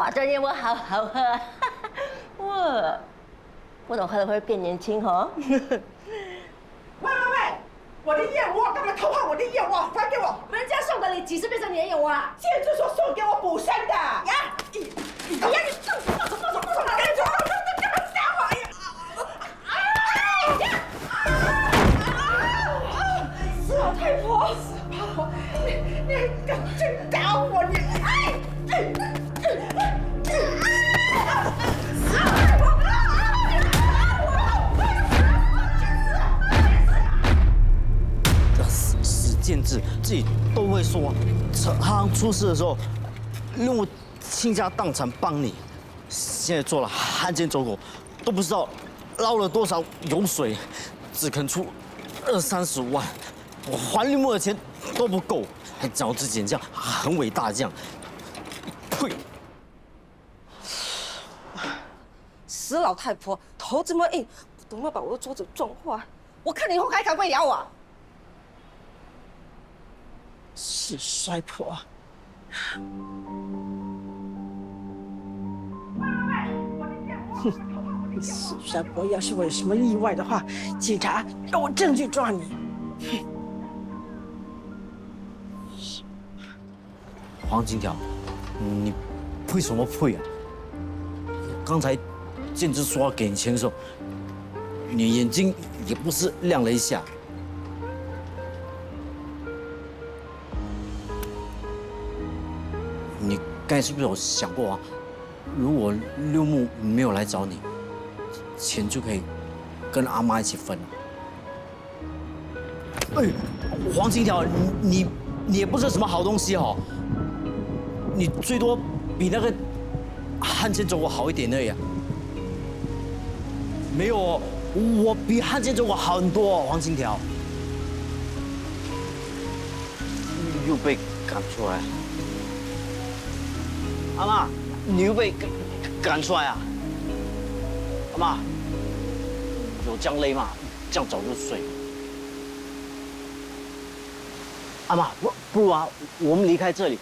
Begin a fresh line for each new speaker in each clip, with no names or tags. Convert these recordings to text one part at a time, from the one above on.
花椒燕窝好好喝，哇，不懂喝了会变年轻哦。
喂，我的燕窝干嘛偷换我的燕窝？还给我！
人家送的你几时变成你的燕窝啊？
建筑说送给我补身的。呀！你放手！干嘛打我呀？死老太婆！你敢打我你！
死贱质，自己都会说。陈行出事的时候，用我倾家荡产帮你，现在做了汉奸走狗，都不知道捞了多少油水，只肯出20-30万，我还绿幕的钱都不够，还讲我自己这样很伟大这样，呸！
死老太婆，头这么硬，不懂要把我的桌子撞坏。我看你以后还敢不敢咬我？
是衰婆。
哼，死衰婆！要是我有什么意外的话，警察让我证据抓你。
黄金条，你配什么配啊？刚才建之说要给你钱的时候，你眼睛也不是亮了一下。你刚才是不是有想过啊？如果六木没有来找你，钱就可以跟阿妈一起分了。哎，黄金条，你也不是什么好东西哦。你最多比那个汉奸走狗好一点而已啊。没有哦，我比汉奸走狗好很多哦，黄金条。又被赶出来。阿妈，你又被赶出来啊？阿妈，有这样累吗？这样早就睡。阿妈，不如啊，我们离开这里，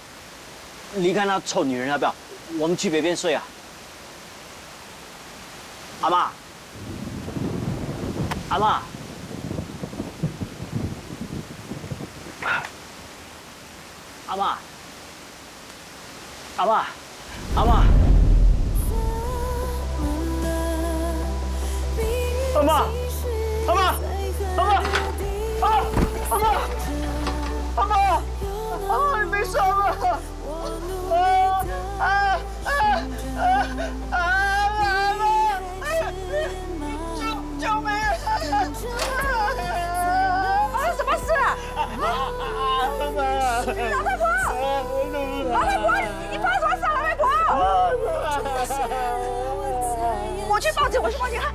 离开那臭女人，要不要？我们去北边睡啊。阿妈，阿妈，阿妈，阿妈。阿妈，阿妈，阿妈，阿妈，阿妈，阿妈，你没事吗？阿妈，救命！
发生什么事啊？老太婆，老太婆，你发生什么事啊？老太婆！我去报警，我去报警啊！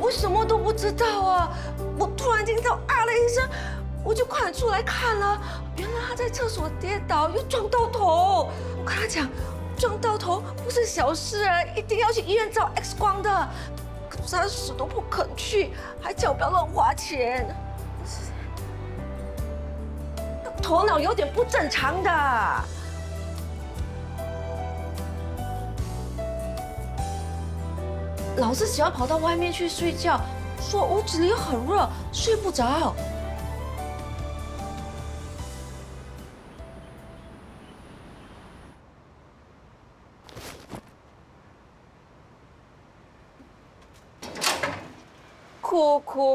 我什么都不知道啊！我突然听到啊了一声，我就快点出来看了，原来他在厕所跌倒，又撞到头。我跟他讲，撞到头不是小事啊，一定要去医院照 X 光的。可是他死都不肯去，还叫我不要乱花钱。头脑有点不正常的。老是喜欢跑到外面去睡觉，说屋子里很热，睡不着。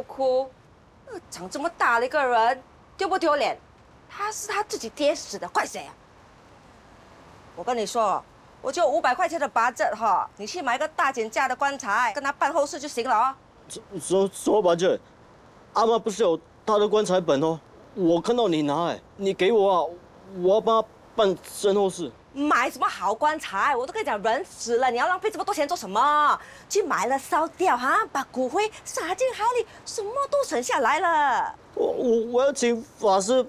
哭，长这么大的一个人，丢不丢脸？他是他自己跌死的，怪谁啊？我跟你说，我就500块钱的budget哈，你去买个大减价的棺材，跟他办后事就行了哦。
什么budget？阿妈不是有她的棺材本哦？我看到你拿哎，你给我啊，我要帮她办身后事。
买什么好棺材？我都跟你讲，人死了，你要浪费这么多钱做什么？去买了烧掉哈，把骨灰撒进海里，什么都省下来了。
我要请法师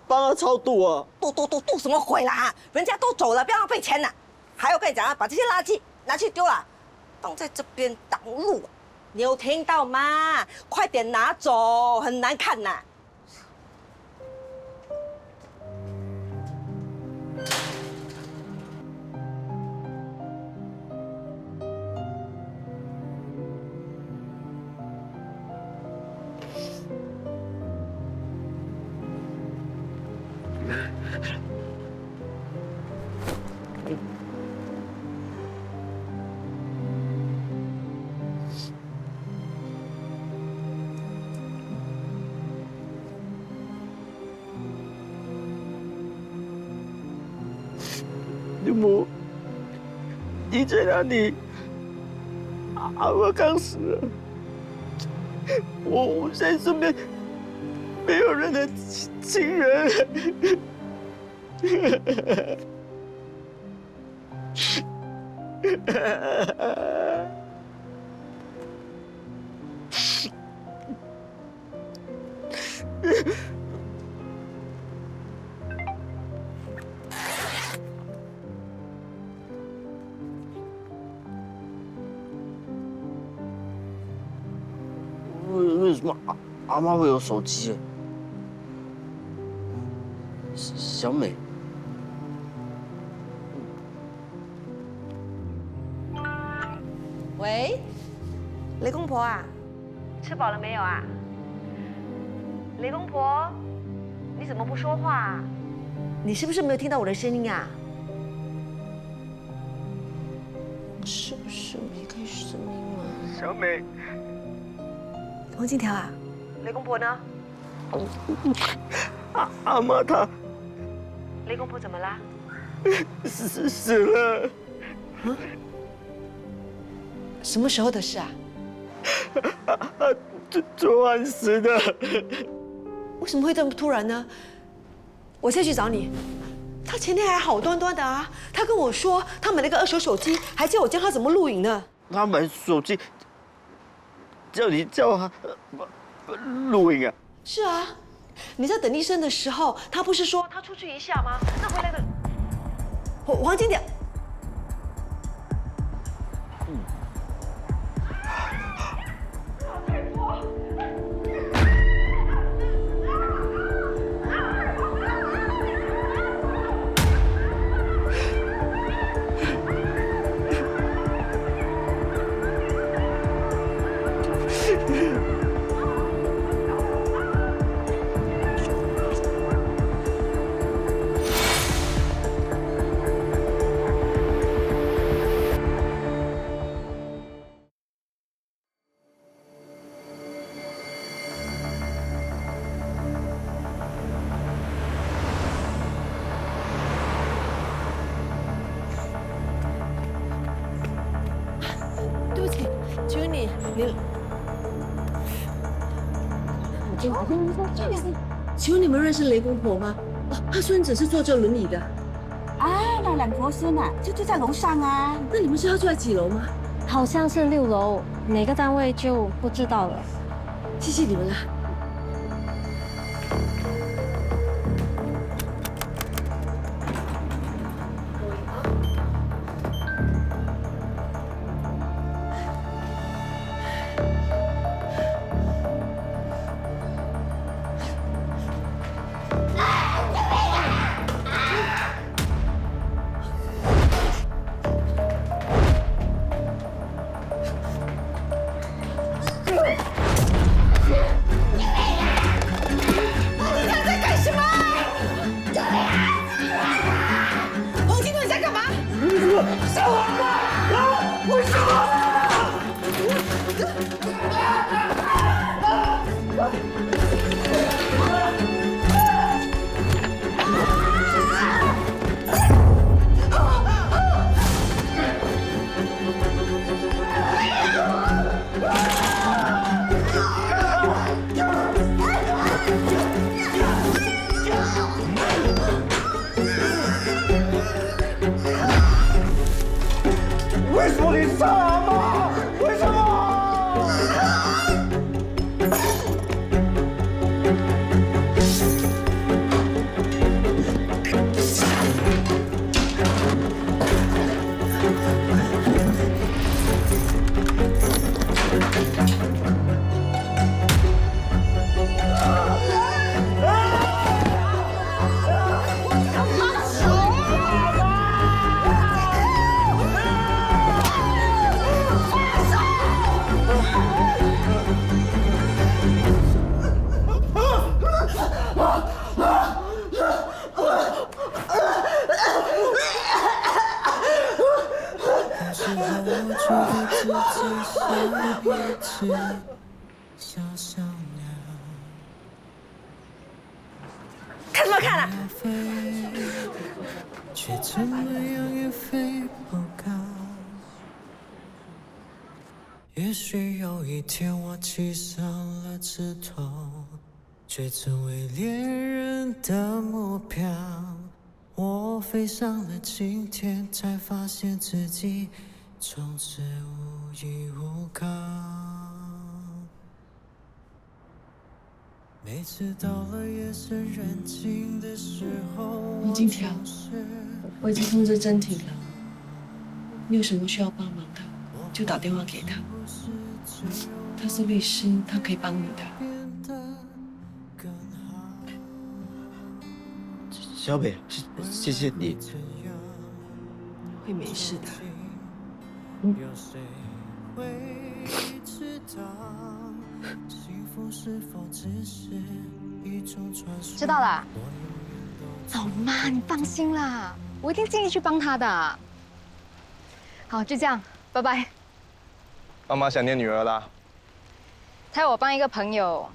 帮他超度啊！
度什么鬼啦？人家都走了，不要浪费钱了。还有跟你讲啊，把这些垃圾拿去丢了，放在这边挡路。你有听到吗？快点拿走，很难看呐。
刘母，你在哪里？我刚死了，我现在身边没有人的亲人。为什么阿妈会有手机？小美，
喂，雷公婆啊，吃饱了没有啊？雷公婆，你怎么不说话啊？你是不是没有听到我的声音啊？是不是没开声音啊？
小美，
黄金条啊，雷公婆呢？
阿妈她
雷公婆怎么啦？
死了。
什么时候的事啊？
昨晚死的。
为什么会这么突然呢？我再去找你。他前天还好端端的啊，他跟我说他买了个二手手机，还叫我教他怎么录影呢。
他买手机，叫他录影啊？
是啊，你在等医生的时候，他不是说他出去一下吗？那回来的黄金条。对不起，请问你，请问你们认识雷公婆吗？哦，他孙子是坐这轮椅的。
啊，那两婆孙啊，就住在楼上啊。
那你们知道他住在几楼吗？
好像是6楼，哪个单位就不知道了。
谢谢你们了。
为什么你杀阿妈？为什么？
只小小鸟，
看什么看啊？
却怎么样也飞不高。也许有一天我骑上了枝头，却成为猎人的目标。我飞上了青天，才发现自己从此无依无靠。每次到了夜深人静的时候，
金条，我已经通知真婷了，你有什么需要帮忙的，就打电话给他。他是律师，他可以帮你的。
小北，谢谢你。
会没事的。
有谁会知道幸福是否只是一种传说？
知道啦。走嘛，你放心啦，我一定尽力去帮他的。好，就这样，拜拜。
妈妈想念女儿啦。
他要我帮一个朋友。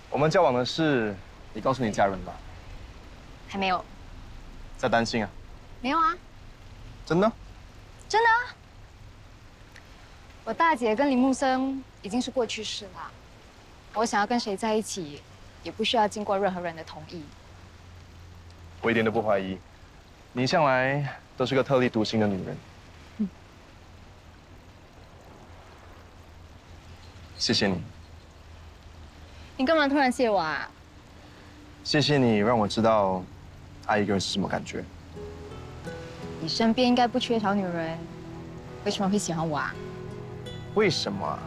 我们交往的事，你告诉你家人吧。
还没有。
在担心啊？
没有啊。
真的？
真的啊。我大姐跟林木生已经是过去式了。我想要跟谁在一起，也不需要经过任何人的同意。
我一点都不怀疑，你向来都是个特立独行的女人。谢谢你。
你干嘛突然谢我啊？
谢谢你让我知道爱一个人是什么感觉。
你身边应该不缺少女人，为什么会喜欢我啊？
为什么啊？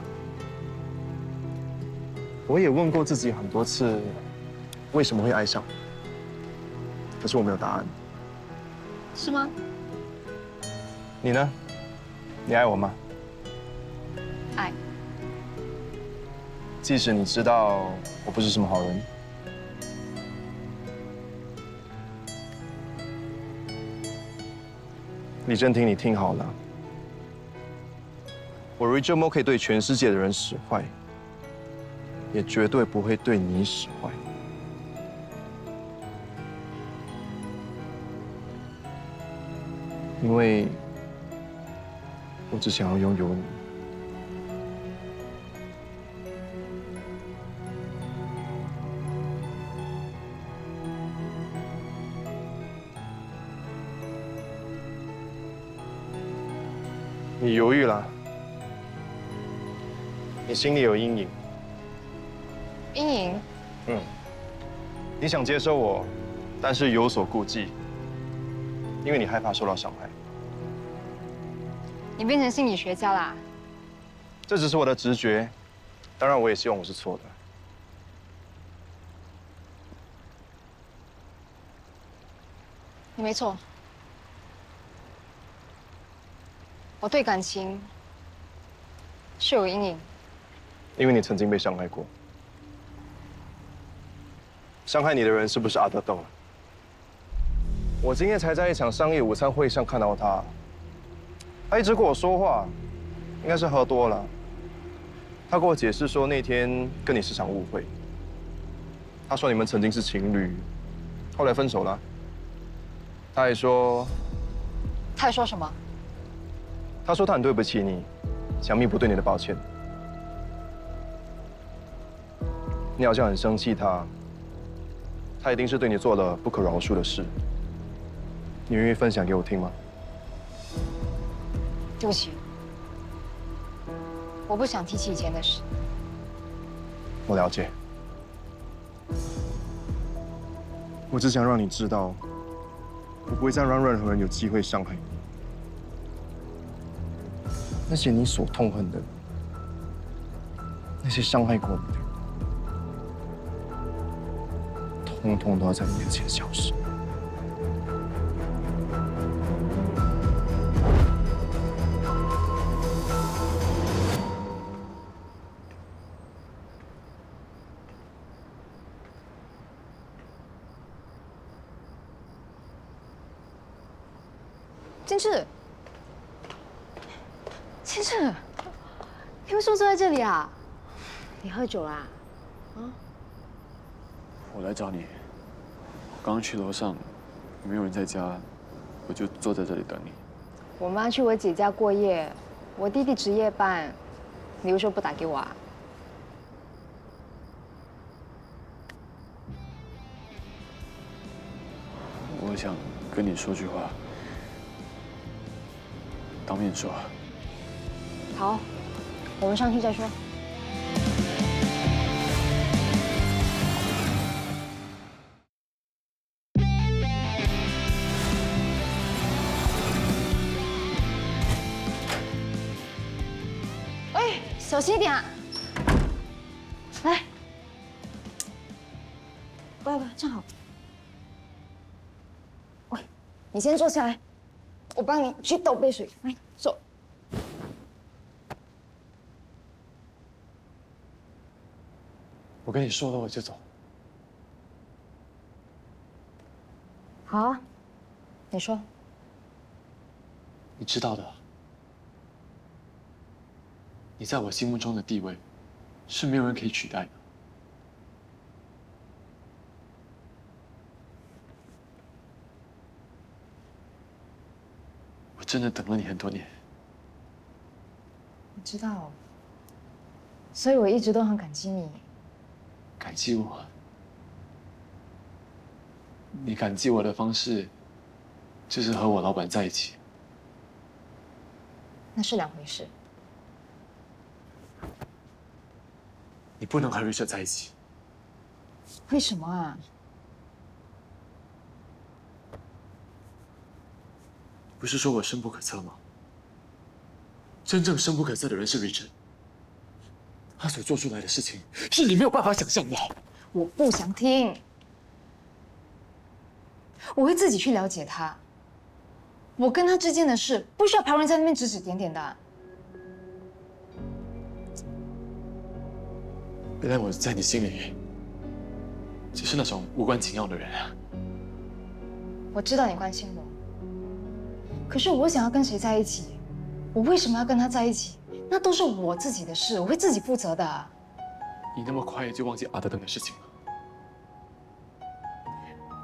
我也问过自己很多次，为什么会爱上？可是我没有答案。
是吗？
你呢？你爱我吗？
爱。
即使你知道我不是什么好人。李真婷，你听好了，我瑞秋莫可以对全世界的人使坏，也绝对不会对你使坏。因为我只想要拥有你。你犹豫了，你心里有阴影。
阴影？
你想接受我，但是有所顾忌，因为你害怕受到伤害。
你变成心理学家啦？
这只是我的直觉，当然我也希望我是错的。
你没错。我对感情是有阴影，
因为你曾经被伤害过。伤害你的人是不是阿德斗？我今天才在一场商业午餐会上看到他，他一直跟我说话，应该是喝多了。他跟我解释说那天跟你是场误会。他说你们曾经是情侣，后来分手了。他还说
什么？
他说他很对不起你，想弥补对你的抱歉。你好像很生气他，他一定是对你做了不可饶恕的事。你愿意分享给我听吗？
对不起，我不想提起以前的事。
我了解，我只想让你知道，我不会再让任何人有机会伤害你。那些你所痛恨的人，那些伤害过你的人，通通都要在你面前消失。
金志，金志，你为什么坐在这里啊？你喝酒啦？
我来找你，刚刚去楼上，没有人在家，我就坐在这里等你。
我妈去我姐家过夜，我弟弟值夜班，你为什么不打给我啊？
我想跟你说句话，当面说。
好，我们上去再说。哎，小心一点啊！来，乖乖，站好。喂，你先坐下来，我帮你去倒杯水。来，坐。
我跟你说了，我就走。
好啊，你说。
你知道的，你在我心目中的地位，是没有人可以取代的。我真的等了你很多年。
我知道，所以我一直都很感激你。
感激我？你感激我的方式，就是和我老板在一起。
那是两回事。
你不能和瑞雪在一起。
为什么啊？
不是说我深不可测吗？真正深不可测的人是瑞珍，他所做出来的事情是你没有办法想象的。
我不想听，我会自己去了解他。我跟他之间的事，不需要旁人在那边指指点点的。
原来我在你心里只是那种无关紧要的人啊！
我知道你关心我，可是我想要跟谁在一起，我为什么要跟他在一起，那都是我自己的事，我会自己负责的。
你那么快就忘记阿德登的事情了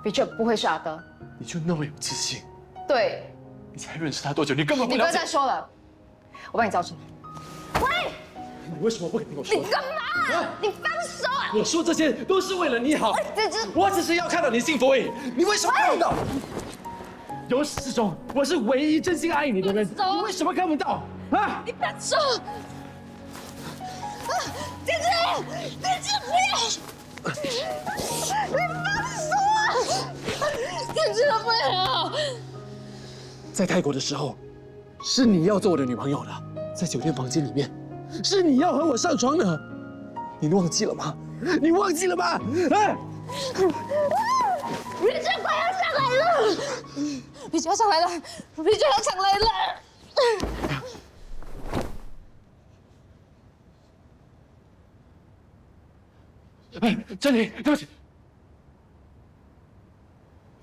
？Richard
不会是阿德。
你就那么有自信？
对。
你才认识他多久？你根本不
了解。你不要再说了，我帮你叫出来。喂！
你为什么不肯听我说？
你干嘛？你放手啊！
我说这些都是为了你好。我只是要看到你幸福而已。你为什么看不到？由始至终，我是唯一真心爱你的人。你为什么看不到？啊！
你放手！姐姐，姐姐不要！你放手啊！姐姐不要！
在泰国的时候，是你要做我的女朋友的，在酒店房间里面，是你要和我上床的，你忘记了吗？你忘记了吗？啊！
瑞珍快要上来了，瑞珍要上来了，瑞珍要上来了。
哎，珍妮，对不起，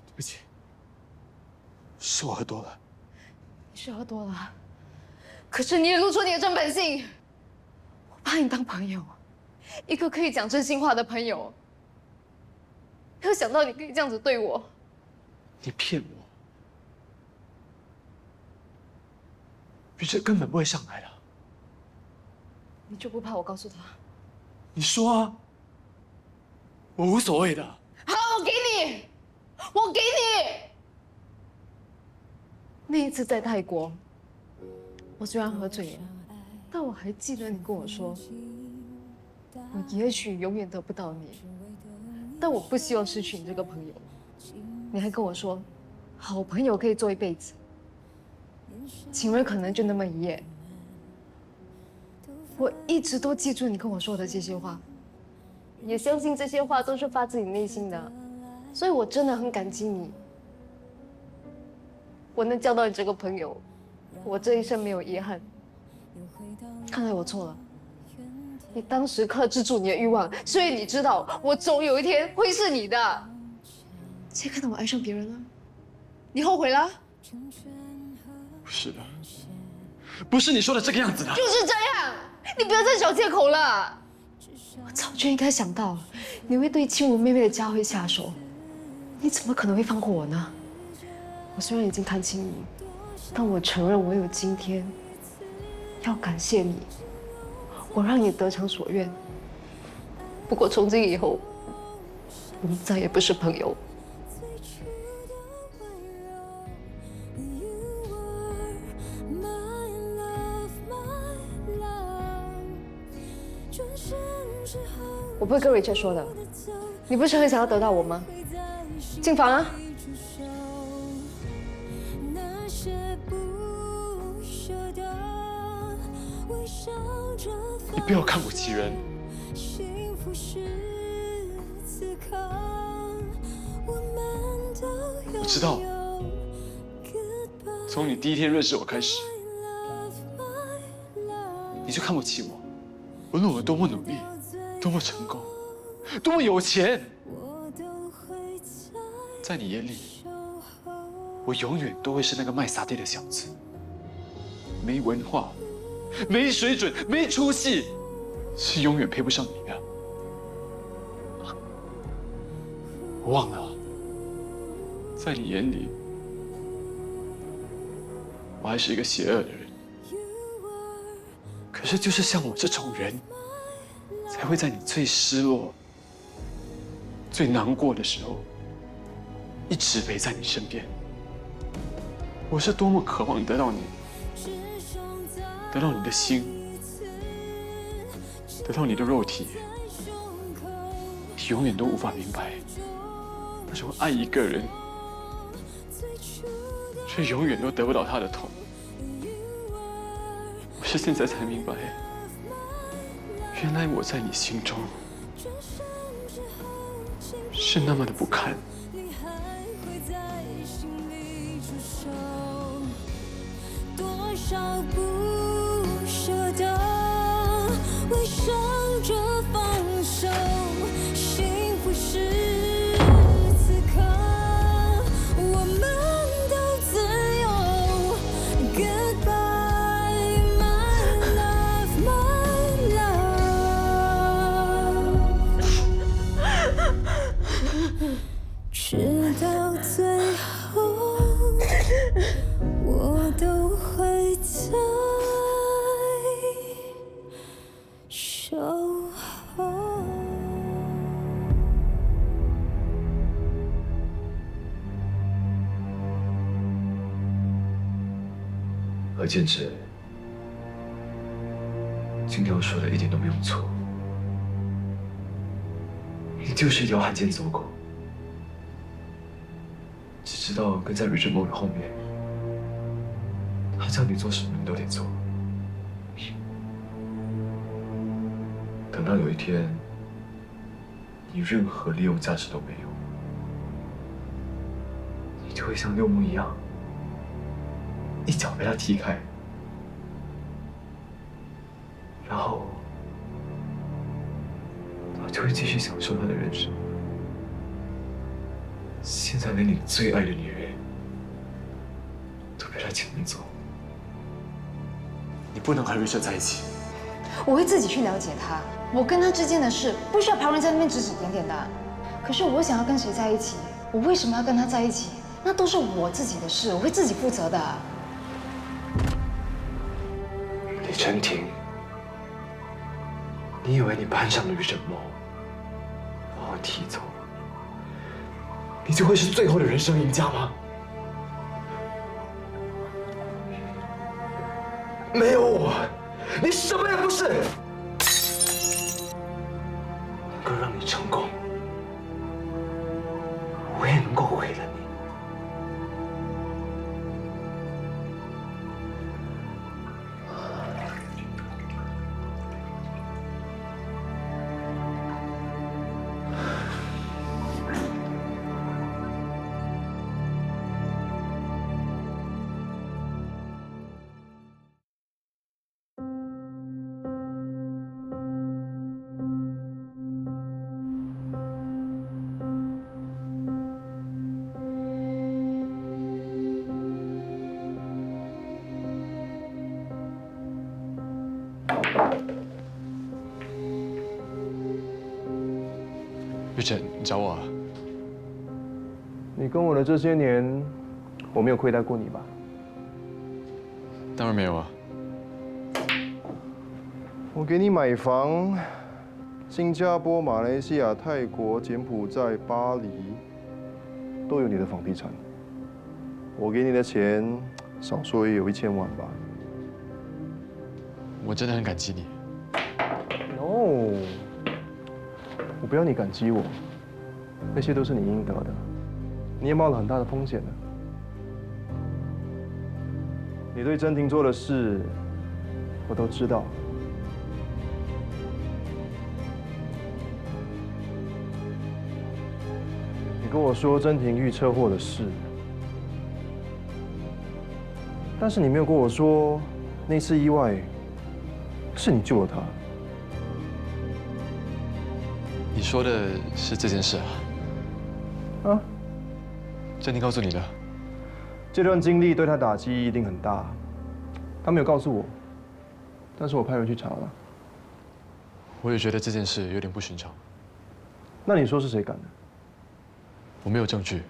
对不起，是我喝多了。
你是喝多了，可是你也露出你的真本性。我把你当朋友，一个可以讲真心话的朋友。没有想到你可以这样子对我。
你骗我，瑞珍根本不会上来的。
你就不怕我告诉他？
你说啊，我无所谓的。
好，我给你，我给你。那一次在泰国，我虽然喝醉了，但我还记得你跟我说，我也许永远得不到你，但我不希望失去你这个朋友。你还跟我说，好朋友可以做一辈子，情人可能就那么一夜。我一直都记住你跟我说的这些话，也相信这些话都是发自你内心的，所以我真的很感激你。我能交到你这个朋友，我这一生没有遗憾。看来我错了，你当时克制住你的欲望，所以你知道我总有一天会是你的。现在看到我爱上别人了，你后悔了？
不是的，不是你说的这个样子的。
就是这样，
你不要再找借口了。我早就应该想到你会对亲我妹妹的佳慧下手，你怎么可能会放过我呢？我虽然已经看清你，但我承认我有今天。要感谢你，我让你得偿所愿。不过从今以后，我们再也不是朋友。我不会跟 Richard 说的。你不是很想要得到我吗？进房啊！
你不要看不起人。我知道，从你第一天认识我开始，你就看不起我。无论我多么努力，多么成功，多么有钱，在你眼里，我永远都会是那个卖沙爹的小子，没文化。没水准，没出息，是永远配不上你的。我忘了，在你眼里，我还是一个邪恶的人。可是，就是像我这种人，才会在你最失落、最难过的时候，一直陪在你身边。我是多么渴望得到你。得到你的心，得到你的肉体，你永远都无法明白那种爱一个人，却永远都得不到他的痛。我是现在才明白，原来我在你心中是那么的不堪。
多少不舍得，为伤者放手，幸福是此刻我们都自由。Goodbye my love my love， 直到最后我都会在守候。
何建志，金条说的一点都没有错，你就是一条汉奸走狗，只知道跟在 Richard Moore 的后面。他叫你做什么，你都得做。等到有一天，你任何利用价值都没有，你就会像六木一样，一脚被他踢开，然后他就会继续享受他的人生。现在连你最爱的女人都被他牵走。你不能和Richard在一起。
我会自己去了解他，我跟他之间的事不需要旁人在那边指指点点的。可是我想要跟谁在一起，我为什么要跟他在一起，那都是我自己的事，我会自己负责的。
李晨婷，你以为你攀上了Richard Moore，把我踢走，你就会是最后的人生赢家吗？没有我，你什么也不是。能够让你成功，我也能够毁了你。玉成，你找我啊？
你跟我的这些年，我没有亏待过你吧？
当然没有啊。
我给你买房，新加坡、马来西亚、泰国、柬埔寨、巴黎，都有你的房地产。我给你的钱，少说也有1000万吧。
我真的很感激你。
No， 我不要你感激我，那些都是你应得的。你也冒了很大的风险呢。你对真婷做的事，我都知道。你跟我说真婷遇车祸的事，但是你没有跟我说那次意外是你救了她。
你说的是这件事啊？
啊？
真婷告诉你的？
这段经历对她打击一定很大。她没有告诉我，但是我派人去查了。
我也觉得这件事有点不寻常。
那你说是谁干的？
我没有证据，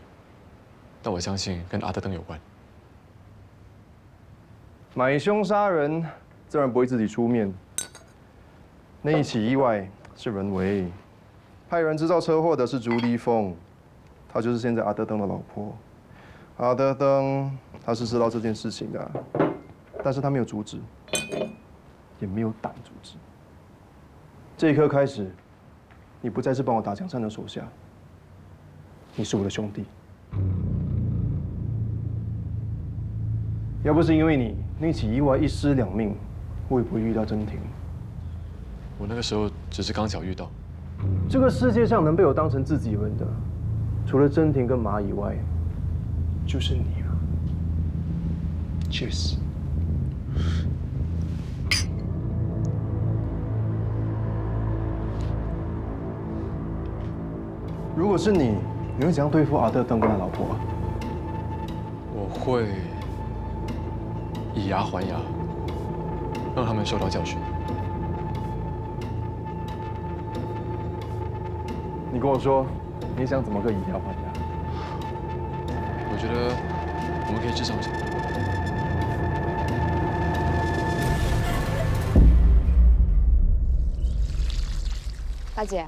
但我相信跟阿德登有关。
买凶杀人，自然不会自己出面。那一起意外是人为，派人制造车祸的是朱丽凤，她就是现在阿德登的老婆。阿德登他是知道这件事情的，但是他没有阻止，也没有胆阻止。这一刻开始，你不再是帮我打江山的手下，你是我的兄弟。要不是因为你那起意外1尸2命，我也不会遇到真婷。
我那个时候只是刚巧遇到。
这个世界上能被我当成自己人的，除了真婷跟马以外，就是你了。Cheers。如果是你，你会怎样对付阿德登跟他老婆？
我会以牙还牙，让他们受到教训。
你跟我说，你想怎么个以牙还牙？
我觉得我们可以至少讲。
大姐，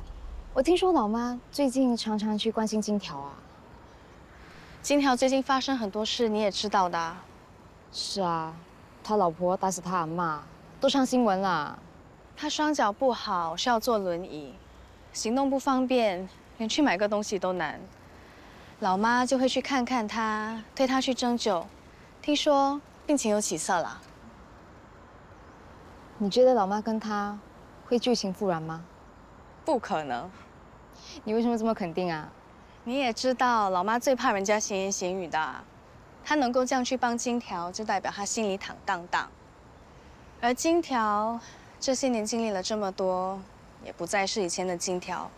我听说老妈最近常常去关心金条啊。
金条最近发生很多事，你也知道的啊。
是啊，他老婆打死他阿嬷，都上新闻了。
他双脚不好，是要坐轮椅，行动不方便，连去买个东西都难。老妈就会去看看他，推他去针灸，听说病情有起色了。
你觉得老妈跟他会旧情复燃吗？
不可能。
你为什么这么肯定啊？
你也知道，老妈最怕人家闲言闲语的。她能够这样去帮金条，就代表她心里坦荡荡。而金条这些年经历了这么多，也不再是以前的金条。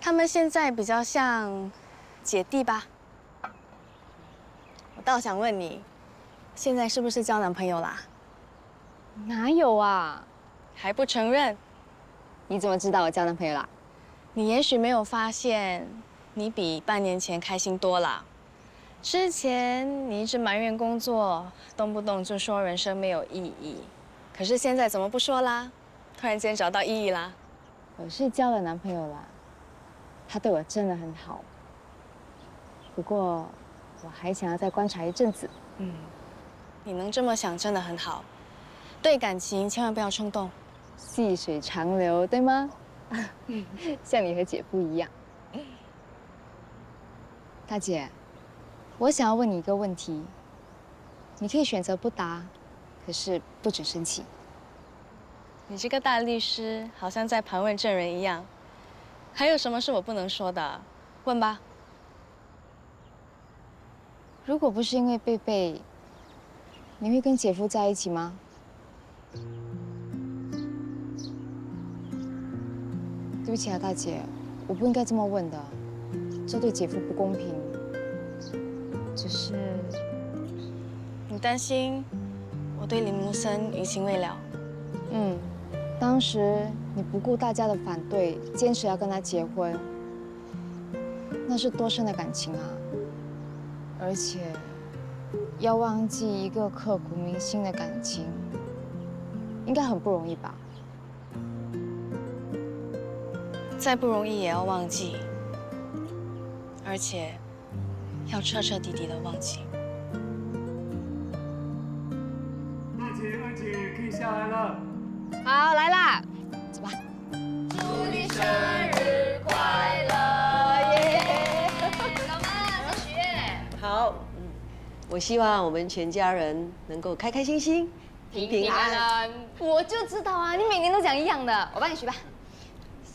他们现在比较像姐弟吧。我倒想问你，现在是不是交男朋友啦？
哪有啊？
还不承认？
你怎么知道我交男朋友啦？
你也许没有发现，你比半年前开心多了。之前你一直埋怨工作，动不动就说人生没有意义，可是现在怎么不说啦？突然间找到意义啦？
我是交了男朋友啦，他对我真的很好。不过我还想要再观察一阵子。
你能这么想真的很好。对感情千万不要冲动，
细水长流，对吗？像你和姐夫一样。大姐，我想要问你一个问题，你可以选择不答，可是不准生气。
你这个大律师好像在盘问证人一样。还有什么是我不能说的？问吧。
如果不是因为贝贝，你会跟姐夫在一起吗？对不起啊，大姐，我不应该这么问的，这对姐夫不公平。只是
你担心我对林木森余情未了。
当时你不顾大家的反对，坚持要跟他结婚，那是多深的感情啊！而且，要忘记一个刻骨铭心的感情，应该很不容易吧？
再不容易也要忘记，而且要彻彻底底的忘记。
大姐、二姐可以下来了。
好，来啦，走吧。
祝你生日快乐！耶！老妈，再许愿。
好，我希望我们全家人能够开开心心、平平安安。
我就知道啊，你每年都讲一样的，我帮你许吧。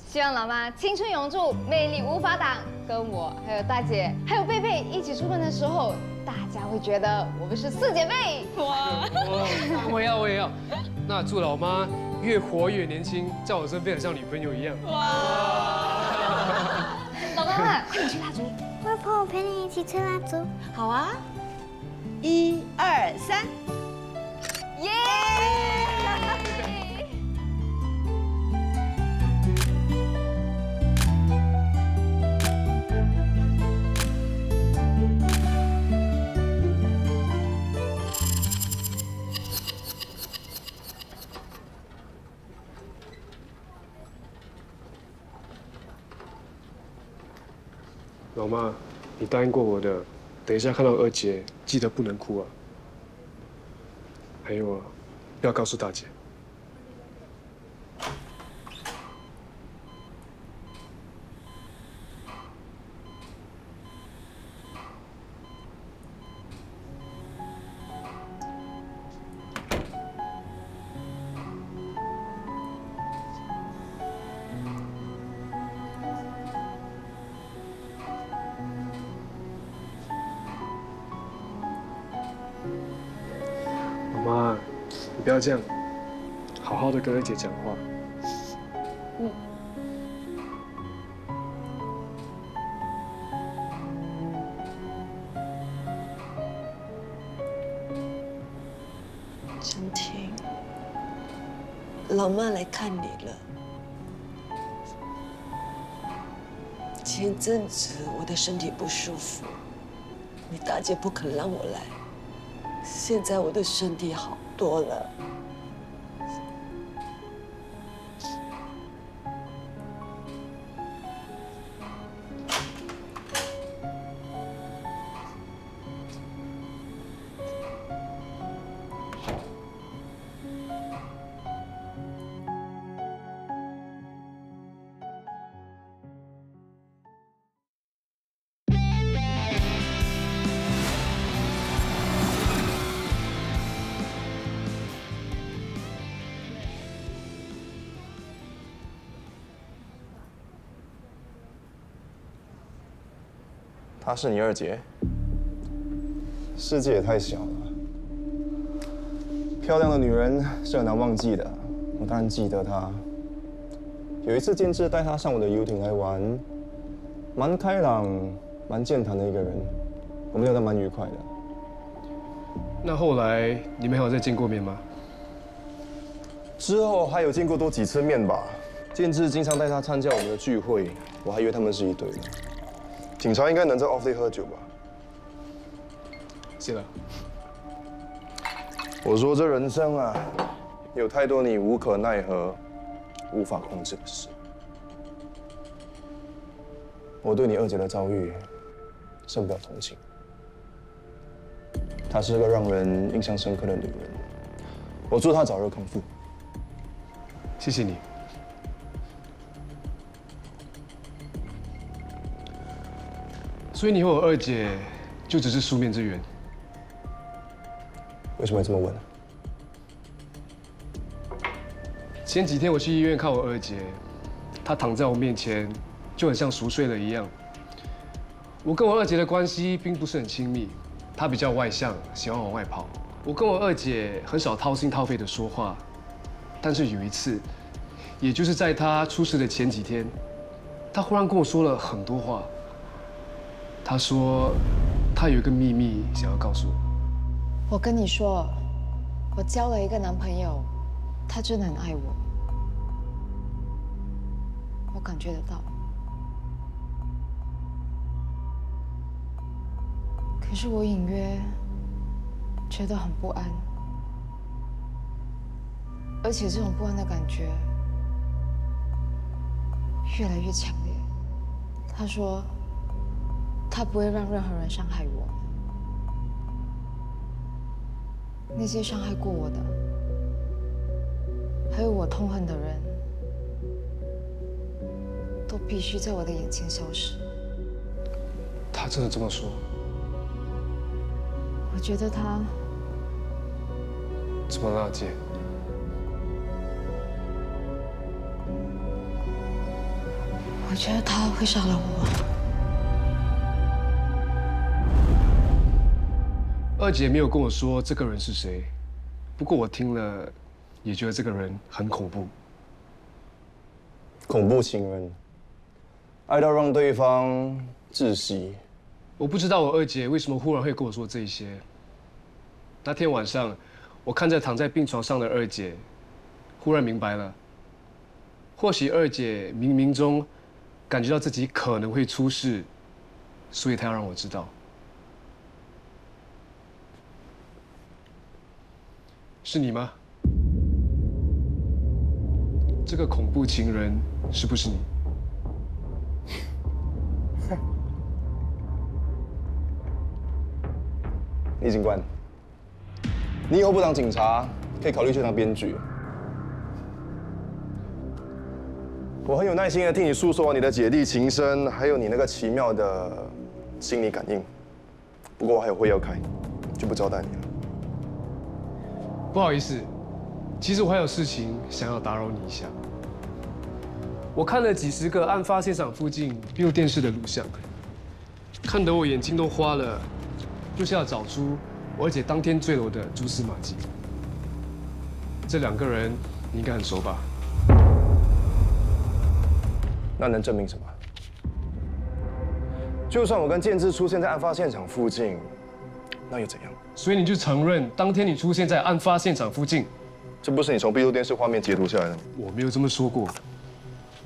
希望老妈青春永驻，魅力无法挡。跟我还有大姐还有贝贝一起出门的时候，大家会觉得我们是4姐妹。哇！
我也要。那祝老妈越活越年轻，在我身边很像女朋友一样。哇！
老妈，快点吹蜡烛。
外婆，我陪你一起吹蜡烛。
好啊，1、2、3，
耶！
老妈，你答应过我的，等一下看到二姐，记得不能哭啊。还有啊，不要告诉大姐。妈，你不要这样，好好的跟二姐讲话。
陈婷，老妈来看你了。前阵子我的身体不舒服，你大姐不肯让我来。现在我的身体好多了。
她是你二姐？世界也太小了。漂亮的女人是很难忘记的，我当然记得她。有一次建志带她上我的游艇来玩，蛮开朗、蛮健谈的一个人，我们聊得蛮愉快的。
那后来你们还有再见过面吗？
之后还有见过多几次面吧。建志经常带她参加我们的聚会，我还以为他们是一对。警察应该能在 off day 喝酒吧？
谢了。
我说这人生啊，有太多你无可奈何、无法控制的事。我对你二姐的遭遇深表同情。她是个让人印象深刻的女人，我祝她早日康复。
谢谢你。所以你和我二姐就只是素面之缘？
为什么会这么问呢？
前几天我去医院看我二姐，她躺在我面前，就很像熟睡了一样。我跟我二姐的关系并不是很亲密，她比较外向，喜欢往外跑。我跟我二姐很少掏心掏肺的说话，但是有一次，也就是在她出事的前几天，她忽然跟我说了很多话。她说，她有一个秘密想要告诉我。
我跟你说，我交了一个男朋友，他真的很爱我，我感觉得到。可是我隐约觉得很不安，而且这种不安的感觉越来越强烈。他说他不会让任何人伤害我，那些伤害过我的，还有我痛恨的人，都必须在我的眼前消失。
他真的这么说？
我觉得他
怎么了，姐？
我觉得他会杀了我。
二姐没有跟我说这个人是谁，不过我听了也觉得这个人很恐怖。
恐怖情人，爱到让对方窒息。
我不知道我二姐为什么忽然会跟我说这些。那天晚上，我看着躺在病床上的二姐，忽然明白了，或许二姐冥冥中感觉到自己可能会出事，所以她要让我知道。是你吗？这个恐怖情人是不是你？
李警官，你以后不当警察，可以考虑去当编剧。我很有耐心的听你诉说你的姐弟情深，还有你那个奇妙的心理感应。不过我还有会要开，就不招待你了。
不好意思，其实我还有事情想要打扰你一下。我看了几十个案发现场附近闭路电视的录像，看得我眼睛都花了，就是要找出我二姐当天坠楼的蛛丝马迹。这两个人你应该很熟吧？
那能证明什么？就算我跟建志出现在案发现场附近，那又怎样？
所以你就承认当天你出现在案发现场附近？
这不是你从闭路电视画面截图下来的吗？
我没有这么说过。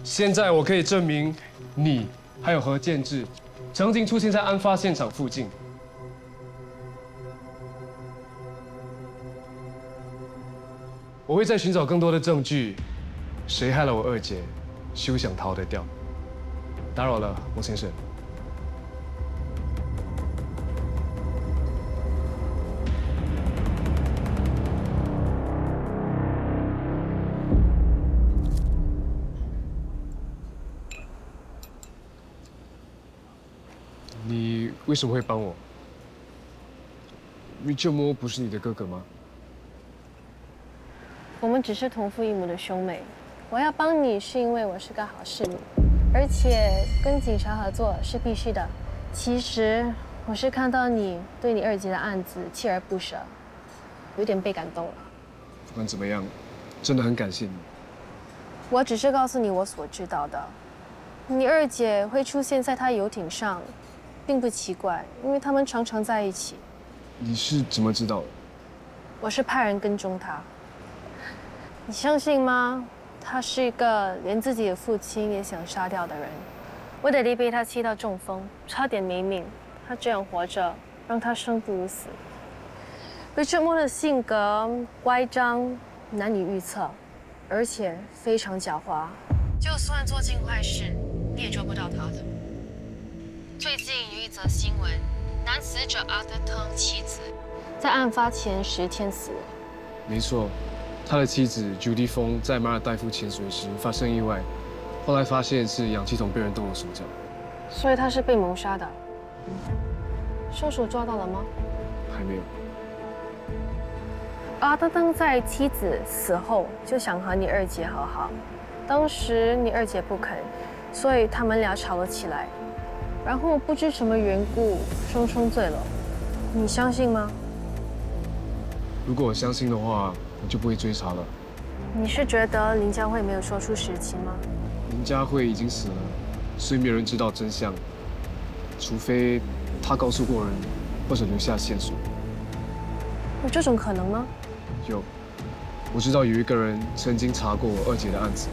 现在我可以证明，你还有何建志曾经出现在案发现场附近。我会再寻找更多的证据，谁害了我二姐，休想逃得掉。打扰了，莫先生。你为什么会帮我？Richard 不是你的哥哥吗？
我们只是同父异母的兄妹。我要帮你是因为我是个好市民，而且跟警察合作是必须的。其实我是看到你对你二姐的案子锲而不舍，有点被感动了。
不管怎么样，真的很感谢你。
我只是告诉你我所知道的。你二姐会出现在她游艇上，并不奇怪，因为他们常常在一起。
你是怎么知道的？
我是派人跟踪她。你相信吗？他是一个连自己的父亲也想杀掉的人。我的弟被他气到中风，差点没命。他这样活着，让他生不如死。Richard Moore的性格乖张，难以预测，而且非常狡猾。就算做尽坏事，你也捉不到他的。最近有一则新闻，男死者阿德腾妻子在案发前10天死了。
没错。他的妻子 Judy 风在马尔代夫潜水时发生意外，后来发现是氧气筒被人动了手脚，
所以他是被谋杀的。凶手抓到了吗？
还没有。
阿德登在妻子死后就想和你二姐和好，当时你二姐不肯，所以他们俩吵了起来，然后不知什么缘故双双坠楼。你相信吗？
如果我相信的话，我就不会追查了。
你是觉得林佳慧没有说出实情吗？
林佳慧已经死了，所以没有人知道真相，除非她告诉过人，或者留下线索。
有这种可能吗？
有，我知道有一个人曾经查过我二姐的案子。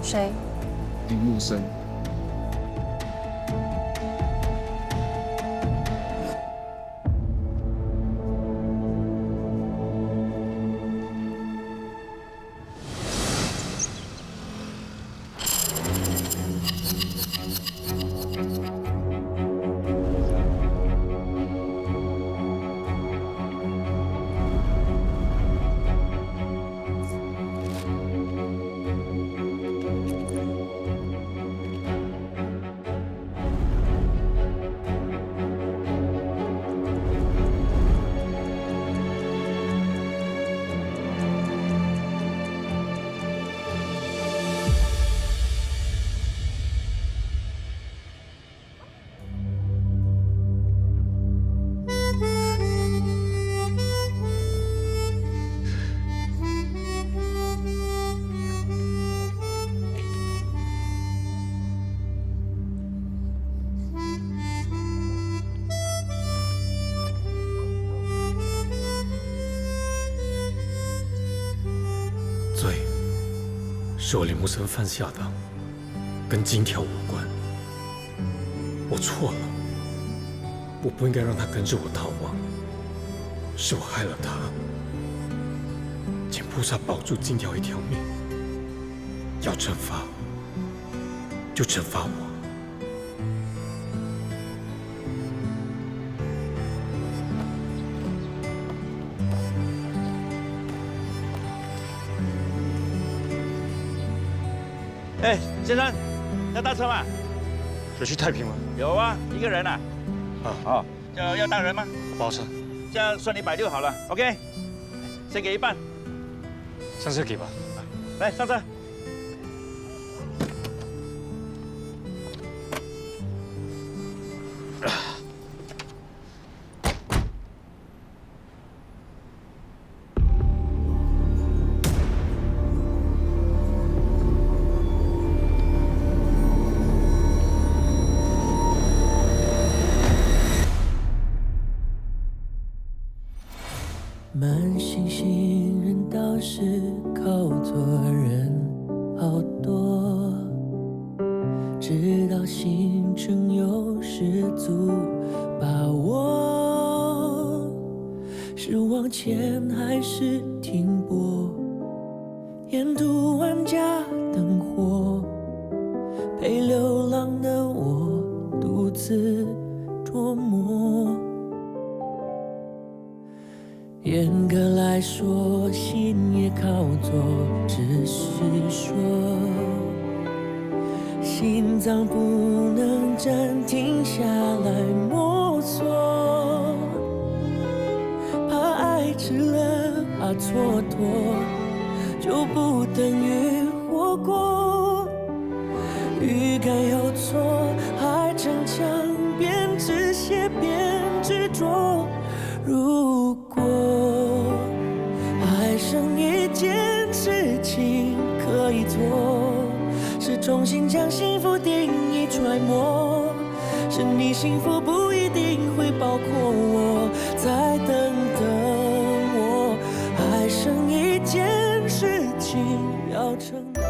谁？
林木森。
是我李木森犯下的，跟金条无关。我错了，我不应该让他跟着我逃亡，是我害了他。请菩萨保住金条一条命，要惩罚就惩罚我。
哎，先生，要搭车吗？
有去太平吗？
有啊，一个人啊。哦，要当人吗？
包车。
这样算你160好了 ，OK？ 先给一半。
上车给吧。
来，上车。
慢性信任倒是靠做人好多，知道行程有十足把握，是往前还是停泊？沿途万家灯火，陪流浪的我独自琢磨。 严格来说，心也靠左，只是说，心脏不能暂停下来摸索，怕爱迟了，怕蹉跎，就不等于活过。预感有错，还逞强，边止血边执着。如果 还剩一件事情可以做，是重新将幸福定义揣摩。是你幸福不一定会包括我，再等等我。还剩一件事情要承诺。